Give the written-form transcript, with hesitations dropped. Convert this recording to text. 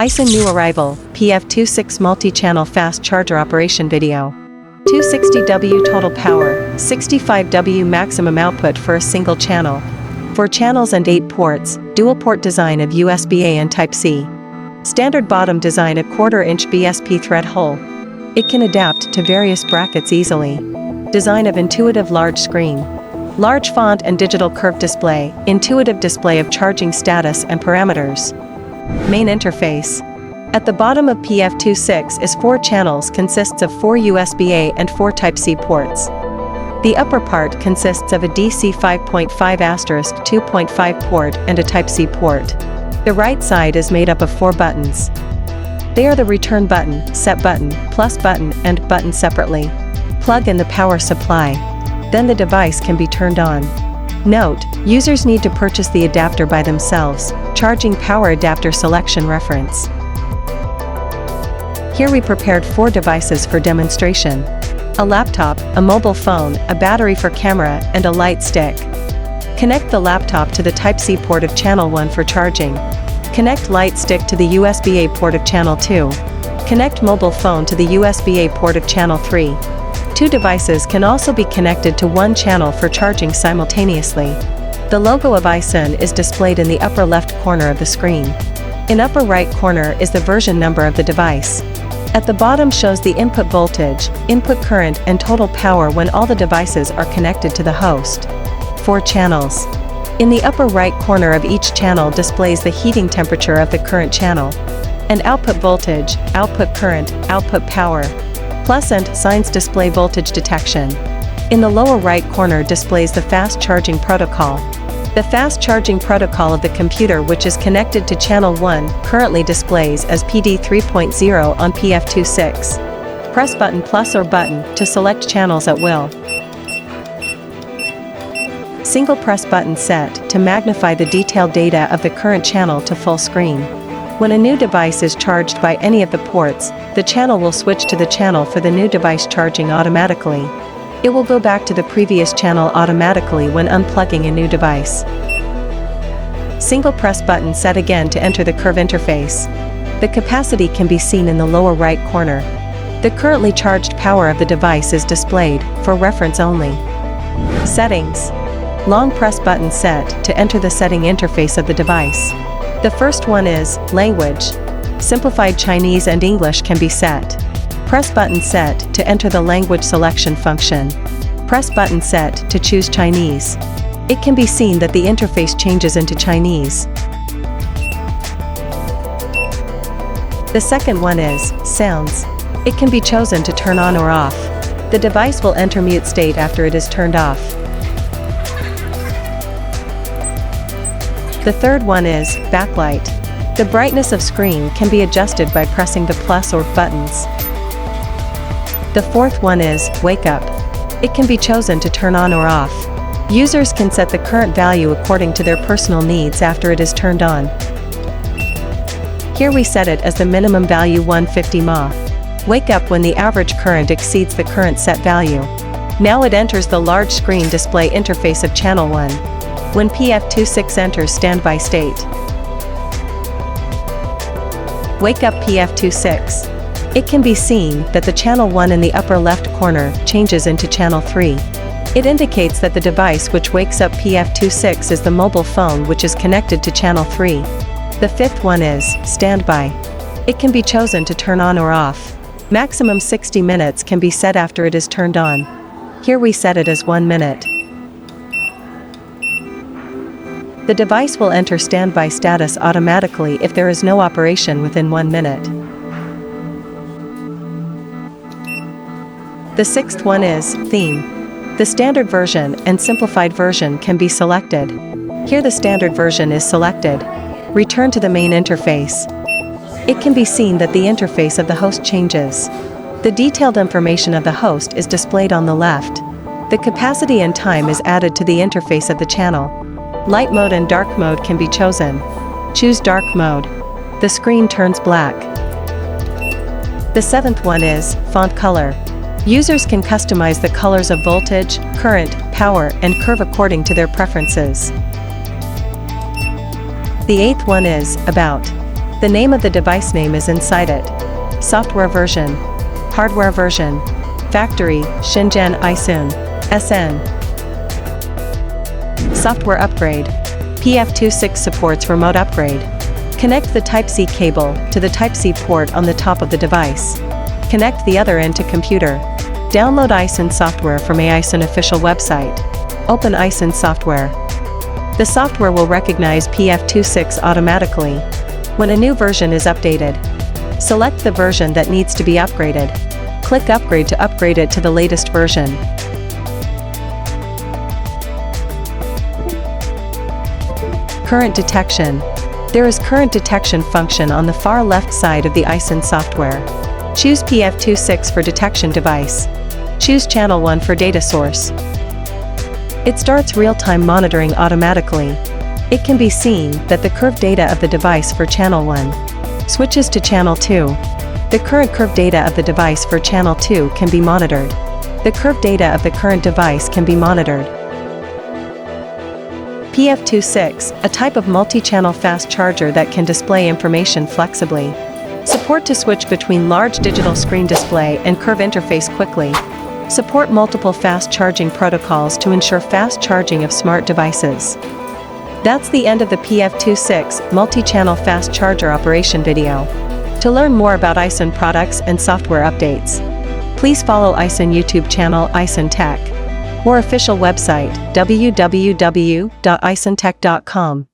ISA new arrival, PF26 multi-channel fast charger operation video. 260W total power, 65W maximum output for a single channel. 4 channels and 8 ports, dual port design of USB-A and Type-C. Standard bottom design a 1/4-inch BSP thread hole. It can adapt to various brackets easily. Design of intuitive large screen. Large font and digital curved display, intuitive display of charging status and parameters. Main interface. At the bottom of PF26 is 4 channels consists of 4 USB-A and 4 Type-C ports. The upper part consists of a DC 5.5*2.5 port and a Type-C port. The right side is made up of 4 buttons. They are the return button, set button, plus button, and button separately. Plug in the power supply. Then the device can be turned on. Note, users need to purchase the adapter by themselves. Charging power adapter selection reference. Here we prepared 4 devices for demonstration. A laptop, a mobile phone, a battery for camera, and a light stick. Connect the laptop to the Type-C port of channel 1 for charging. Connect light stick to the USB-A port of channel 2. Connect mobile phone to the USB-A port of channel 3. 2 devices can also be connected to one channel for charging simultaneously. The logo of ISA is displayed in the upper left corner of the screen. In upper right corner is the version number of the device. At the bottom shows the input voltage, input current, and total power when all the devices are connected to the host. 4 channels. In the upper right corner of each channel displays the heating temperature of the current channel, and output voltage, output current, output power, plus and signs display voltage detection. In the lower right corner displays the fast charging protocol. The fast charging protocol of the computer which is connected to channel 1 currently displays as PD 3.0 on PF26. Press button plus or button to select channels at will. Single press button set to magnify the detailed data of the current channel to full screen. When a new device is charged by any of the ports, the channel will switch to the channel for the new device charging automatically. It will go back to the previous channel automatically when unplugging a new device. Single press button set again to enter the curve interface. The capacity can be seen in the lower right corner. The currently charged power of the device is displayed, for reference only. Settings. Long press button set to enter the setting interface of the device. The first one is language. Simplified Chinese and English can be set. Press button set to enter the language selection function. Press button set to choose Chinese. It can be seen that the interface changes into Chinese. The second one is sounds. It can be chosen to turn on or off. The device will enter mute state after it is turned off. The third one is backlight. The brightness of screen can be adjusted by pressing the plus or buttons. The fourth one is wake up. It can be chosen to turn on or off. Users can set the current value according to their personal needs after it is turned on. Here we set it as the minimum value 150 mA. Wake up when the average current exceeds the current set value. Now it enters the large screen display interface of channel 1. When PF26 enters standby state. Wake up PF26. It can be seen that the channel 1 in the upper left corner changes into channel 3. It indicates that the device which wakes up PF26 is the mobile phone which is connected to channel 3. The fifth one is standby. It can be chosen to turn on or off. Maximum 60 minutes can be set after it is turned on. Here we set it as 1 minute. The device will enter standby status automatically if there is no operation within 1 minute. The sixth one is theme. The standard version and simplified version can be selected. Here the standard version is selected. Return to the main interface. It can be seen that the interface of the host changes. The detailed information of the host is displayed on the left. The capacity and time is added to the interface of the channel. Light mode and dark mode can be chosen. Choose dark mode. The screen turns black. The seventh one is font color. Users can customize the colors of voltage, current, power, and curve according to their preferences. The eighth one is About. The name of the device name is inside it. Software version. Hardware version. Factory, Shenzhen Isun, SN. Software upgrade. PF26 supports remote upgrade. Connect the Type-C cable to the Type-C port on the top of the device. Connect the other end to computer. Download Isun software from Isun official website. Open Isun software. The software will recognize PF26 automatically when a new version is updated. Select the version that needs to be upgraded. Click Upgrade to upgrade it to the latest version. Current detection. There is current detection function on the far left side of the Isun software. Choose PF26 for detection device. Choose channel 1 for data source. It starts real-time monitoring automatically. It can be seen that the curved data of the device for channel 1 switches to channel 2. The current curved data of the device for channel 2 can be monitored. The curved data of the current device can be monitored. PF26, a type of multi-channel fast charger that can display information flexibly. Support to switch between large digital screen display and curve interface quickly. Support multiple fast charging protocols to ensure fast charging of smart devices. That's the end of the PF26 multi-channel fast charger operation video. To learn more about Isun products and software updates, please follow Isun YouTube channel Isun Tech or official website www.isuntech.com.